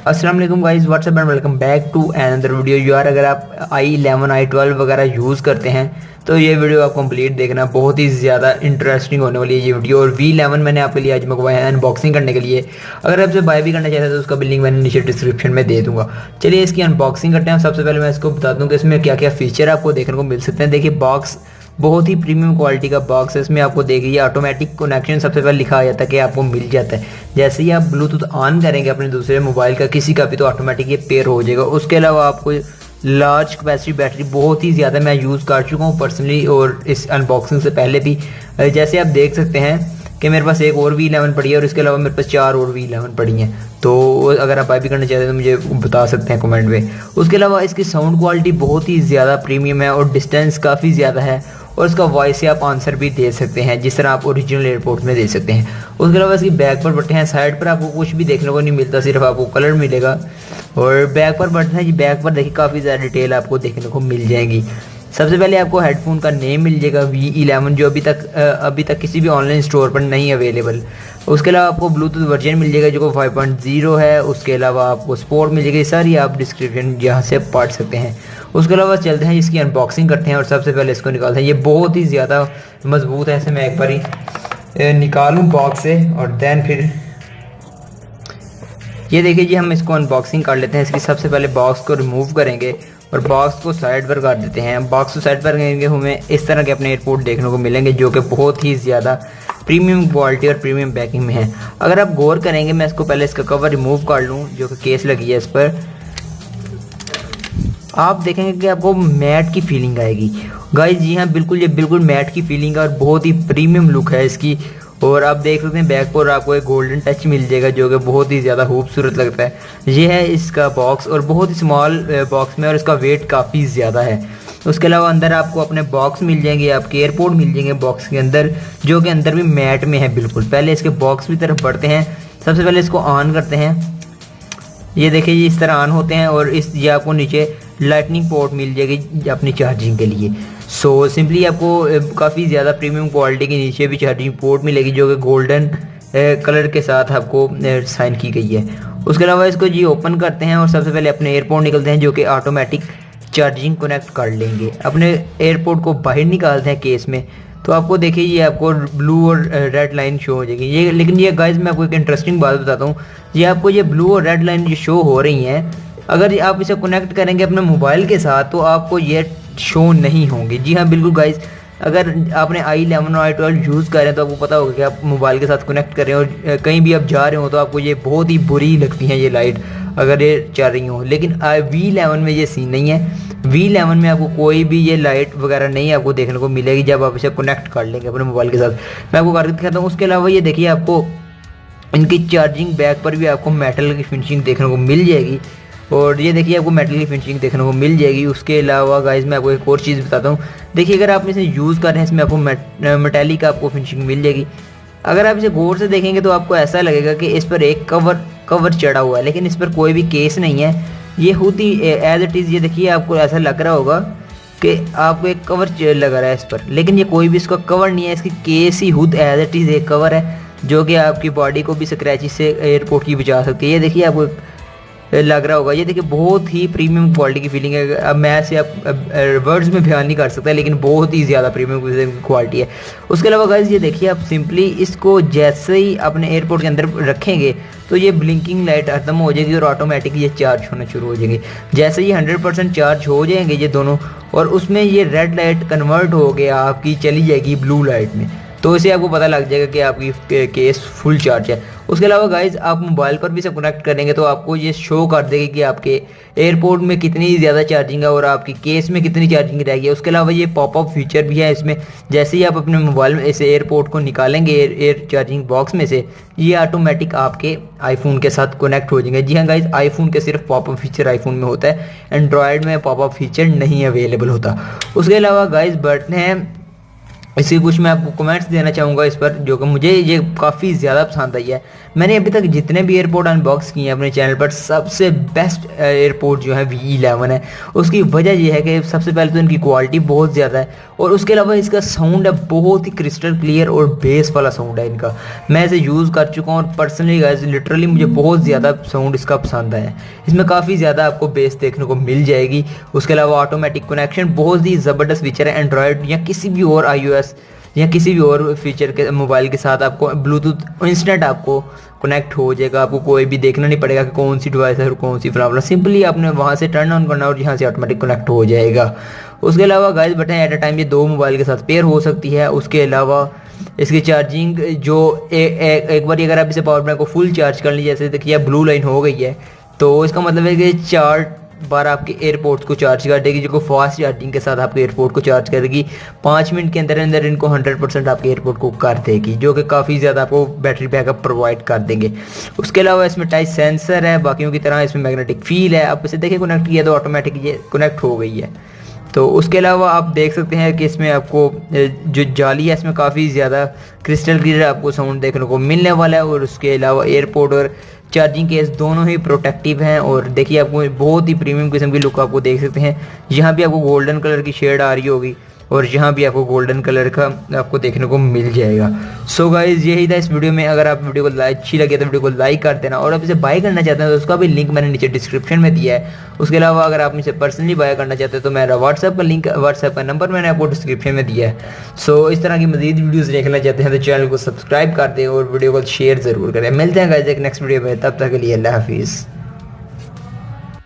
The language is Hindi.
अस्सलाम वालेकुम guys, what's up and welcome back to another video. यार अगर आप i11 i12 वगैरह यूज़ करते हैं तो ये वीडियो आप कंप्लीट देखना, बहुत ही ज़्यादा इंटरेस्टिंग होने वाली है ये वीडियो। और V11 मैंने आपके लिए आज मंगवाया है अनबॉक्सिंग करने के लिए। अगर आपसे बाय भी करना चाहते हैं तो उसका भी लिंक मैंने नीचे डिस्क्रिप्शन में दे दूँगा। चलिए इसकी अनबॉक्सिंग करते हैं। सबसे पहले मैं इसको बता दूँ कि इसमें क्या क्या फ़ीचर आपको देखने को मिल सकते हैं। देखिए बॉक्स बहुत ही प्रीमियम क्वालिटी का बॉक्स है। इसमें आपको देखिए ऑटोमेटिक कनेक्शन सबसे पहले लिखा आ जाता है कि आपको मिल जाता है। जैसे ही आप ब्लूटूथ ऑन करेंगे अपने दूसरे मोबाइल का किसी का भी तो ऑटोमेटिक ये पेयर हो जाएगा। उसके अलावा आपको लार्ज कैपेसिटी बैटरी बहुत ही ज़्यादा मैं यूज़ कर चुका हूँ पर्सनली और इस अनबॉक्सिंग से पहले भी। जैसे आप देख सकते हैं कि मेरे पास एक और V11 पड़ी है और इसके अलावा मेरे पास 4 और V11 पड़ी हैं। तो अगर आप बाय भी करना चाहते हैं तो मुझे बता सकते हैं कमेंट में। उसके अलावा इसकी साउंड क्वालिटी बहुत ही ज़्यादा प्रीमियम है और डिस्टेंस काफ़ी ज़्यादा है और इसका वॉइस से आप आंसर भी दे सकते हैं जिस तरह आप ओरिजिनल एयरपोर्ट में दे सकते हैं। उसके अलावा इसकी बैक पर बटन है, साइड पर आपको कुछ भी देखने को नहीं मिलता, सिर्फ आपको कलर मिलेगा। और बैक पर बटन है जी, बैक पर देखिए काफ़ी ज़्यादा डिटेल आपको देखने को मिल जाएगी। सबसे पहले आपको हेडफोन का नेम मिल जाएगा V11 जो अभी तक किसी भी ऑनलाइन स्टोर पर नहीं अवेलेबल। उसके अलावा आपको ब्लूटूथ वर्जन मिल जाएगा जो कि 5.0 है। उसके अलावा आपको स्पोर्ट मिल जाएगी, सारी आप डिस्क्रिप्शन यहाँ से पढ़ सकते हैं। उसके अलावा चलते हैं इसकी अनबॉक्सिंग करते हैं और सबसे पहले इसको निकालते हैं। ये बहुत ही ज़्यादा मजबूत है, ऐसे मैं एक बार निकालूँ बॉक्स से और देन फिर ये देखिए जी हम इसको अनबॉक्सिंग कर लेते हैं। इसकी सबसे पहले बॉक्स को रिमूव करेंगे और बॉक्स को साइड पर कर देते हैं। बॉक्स को साइड पर करेंगे हमें इस तरह के अपने एयरपोर्ट देखने को मिलेंगे जो कि बहुत ही ज़्यादा प्रीमियम क्वालिटी और प्रीमियम पैकिंग में है। अगर आप गौर करेंगे, मैं इसको पहले इसका कवर रिमूव कर लूँ जो कि केस लगी है इस पर, आप देखेंगे कि आपको मैट की फीलिंग आएगी गाइस। जी हाँ बिल्कुल, ये बिल्कुल मैट की फीलिंग है और बहुत ही प्रीमियम लुक है इसकी। और आप देख सकते हैं बैक पर आपको एक गोल्डन टच मिल जाएगा जो कि बहुत ही ज़्यादा खूबसूरत लगता है। ये है इसका बॉक्स और बहुत ही स्मॉल बॉक्स में और इसका वेट काफ़ी ज़्यादा है। उसके अलावा अंदर आपको अपने बॉक्स मिल जाएंगे, आपके एयरपोर्ट मिल जाएंगे बॉक्स के अंदर जो कि अंदर भी मैट में है बिल्कुल। पहले इसके बॉक्स की तरफ बढ़ते हैं। सबसे पहले इसको ऑन करते हैं। ये देखिए ये इस तरह ऑन होते हैं और ये आपको नीचे लाइटनिंग पोर्ट मिल जाएगी अपनी चार्जिंग के लिए। सो सिंपली आपको काफ़ी ज़्यादा प्रीमियम क्वालिटी के नीचे भी चार्जिंग पोर्ट मिलेगी जो कि गोल्डन कलर के साथ आपको साइन की गई है। उसके अलावा इसको जी ओपन करते हैं और सबसे पहले अपने एयरपोर्ट निकलते हैं जो कि ऑटोमेटिक चार्जिंग कनेक्ट कर लेंगे। अपने एयरपोर्ट को बाहर निकालते हैं केस में तो आपको देखिए ये आपको ब्लू और रेड लाइन शो हो जाएगी। ये लेकिन ये गाइस मैं आपको एक इंटरेस्टिंग बात बताता हूँ, ये आपको ये ब्लू और रेड लाइन जो शो हो रही हैं अगर आप इसे कनेक्ट करेंगे अपने मोबाइल के साथ तो आपको ये शो नहीं होंगे। जी हाँ बिल्कुल गाइस, अगर आपने i11 और i12 यूज़ कर रहे हैं तो आपको पता होगा कि आप मोबाइल के साथ कनेक्ट कर रहे हैं और कहीं भी आप जा रहे हो तो आपको ये बहुत ही बुरी लगती हैं ये लाइट अगर ये चल रही हो। लेकिन V11 में ये सीन नहीं है। V11 में आपको कोई भी ये लाइट वगैरह नहीं आपको देखने को मिलेगी जब आप इसे कनेक्ट कर लेंगे अपने मोबाइल के साथ। मैं आपको करके दिखाता हूँ। उसके अलावा ये देखिए आपको इनकी चार्जिंग बैक पर भी आपको मेटल की फिनिशिंग देखने को मिल जाएगी और ये देखिए आपको मेटल की फिनिशिंग देखने को मिल जाएगी। उसके अलावा गाइस मैं आपको एक और चीज़ बताता हूँ। देखिए अगर आप इसे यूज़ कर रहे हैं इसमें आपको मेटालिक आपको फिनिशिंग मिल जाएगी। अगर आप इसे गौर से देखेंगे तो आपको ऐसा लगेगा कि इस पर एक कवर चढ़ा हुआ है लेकिन इस पर कोई भी केस नहीं है। ये खुद ही एज इट इज़, ये देखिए आपको ऐसा लग रहा होगा कि आपको एक कवर लगा रहा है इस पर, लेकिन ये कोई भी इसका कवर नहीं है। इसकी केस ही खुद एज इट इज़ एक कवर है जो कि आपकी बॉडी को भी स्क्रैचेस से एयरपोर्ट की बचा सकती है। ये देखिए आपको लग रहा होगा, ये देखिए बहुत ही प्रीमियम क्वालिटी की फीलिंग है। अब मैं ऐसे आप वर्ड्स में बयान नहीं कर सकता लेकिन बहुत ही ज़्यादा प्रीमियम क्वालिटी है। उसके अलावा गाइस ये देखिए आप सिंपली इसको जैसे ही अपने एयरपोर्ट के अंदर रखेंगे तो ये ब्लिंकिंग लाइट खत्म हो जाएगी और ऑटोमेटिक ये चार्ज होना शुरू हो जाएंगे। जैसे ही 100% चार्ज हो जाएंगे ये दोनों और उसमें ये रेड लाइट कन्वर्ट हो गया आपकी चली जाएगी ब्लू लाइट में, तो इसे आपको पता लग जाएगा कि आपकी केस फुल चार्ज है। उसके अलावा गाइज आप मोबाइल पर भी इसे कनेक्ट करेंगे तो आपको ये शो कर देगी कि आपके एयरपोर्ट में कितनी ज़्यादा चार्जिंग है और आपकी केस में कितनी चार्जिंग रहेगी। उसके अलावा ये पॉपअप फीचर भी है इसमें। जैसे ही आप अपने मोबाइल में इसे एयरपोर्ट को निकालेंगे एयर चार्जिंग बॉक्स में से, ये ऑटोमेटिक आपके आईफोन के साथ कनेक्ट हो जाएंगे। जी हाँ गाइज, आईफोन के सिर्फ पॉपअप फीचर आईफोन में होता है, एंड्रॉयड में पॉपअप फीचर नहीं अवेलेबल होता। उसके अलावा गाइज बढ़ते हैं इसके कुछ मैं आपको कमेंट्स देना चाहूँगा इस पर, जो कि मुझे ये काफ़ी ज़्यादा पसंद आई है। मैंने अभी तक जितने भी एयरपोर्ट अनबॉक्स किए हैं अपने चैनल पर, सबसे बेस्ट एयरपोर्ट जो है V11 है। उसकी वजह यह है कि सबसे पहले तो इनकी क्वालिटी बहुत ज़्यादा है, और उसके अलावा इसका साउंड है बहुत ही क्रिस्टल क्लियर और बेस वाला साउंड है इनका। मैं इसे यूज़ कर चुका हूँ और पर्सनली गाइस लिटरली मुझे बहुत ज़्यादा साउंड इसका पसंद आया है। इसमें काफ़ी ज़्यादा आपको बेस देखने को मिल जाएगी। उसके अलावा ऑटोमेटिक कनेक्शन बहुत ही ज़बरदस्त फीचर है। एंड्रॉयड या किसी भी और iOS या किसी भी और फीचर के मोबाइल के साथ आपको ब्लूटूथ इंस्टेंट आपको कनेक्ट हो जाएगा। आपको कोई भी देखना नहीं पड़ेगा कि कौन सी डिवाइस है और कौन सी फ्लावर। सिंपली आपने वहाँ से टर्न ऑन करना और यहाँ से ऑटोमेटिक कनेक्ट हो जाएगा। उसके अलावा guys button at a time ये 2 मोबाइल के साथ पेयर हो सकती है। उसके अलावा इसकी चार्जिंग जो एक बार अगर आप इसे पावर बैंक को फुल चार्ज कर लीजिए, जैसे देखिए ब्लू लाइन हो गई है, तो इसका मतलब है कि 4 बार आपके एयरपोर्ट्स को चार्ज कर देगी, जो फास्ट चार्जिंग के साथ आपके एयरपोर्ट को चार्ज करेगी। 5 मिनट के अंदर अंदर इनको 100% आपके एयरपोर्ट को कर देगी, जो कि काफ़ी ज़्यादा आपको बैटरी बैकअप प्रोवाइड कर देंगे। उसके अलावा इसमें टच सेंसर है, बाकियों की तरह इसमें मैग्नेटिक फील है। आप इसे देखिए कनेक्ट किया तो ऑटोमेटिक ये कनेक्ट हो गई है। तो उसके अलावा आप देख सकते हैं कि इसमें आपको जो जाली है इसमें काफ़ी ज़्यादा क्रिस्टल क्लियर आपको साउंड देखने को मिलने वाला है। और उसके अलावा एयरपोर्ट और चार्जिंग केस दोनों ही प्रोटेक्टिव हैं। और देखिए आपको बहुत ही प्रीमियम किस्म की लुक आपको देख सकते हैं। यहाँ भी आपको गोल्डन कलर की शेड आ रही होगी और यहाँ भी आपको गोल्डन कलर का आपको देखने को मिल जाएगा। सो गाइज यही था इस वीडियो में। अगर आप वीडियो को अच्छी लगे तो वीडियो को लाइक कर देना, और आप इसे बाय करना चाहते हैं तो उसका भी लिंक मैंने नीचे डिस्क्रिप्शन में दिया है। उसके अलावा अगर आप इसे पर्सनली बाय करना चाहते हैं तो मेरा व्हाट्सएप का नंबर मैंने आपको डिस्क्रिप्शन में दिया है। सो इस तरह की मजीद वीडियोज़ देखना चाहते हैं तो चैनल को सब्सक्राइब कर दें और वीडियो को शेयर ज़रूर करें। मिलते हैं गाइज एक नेक्स्ट वीडियो में, तब तक के लिए अल्लाह हाफिज़।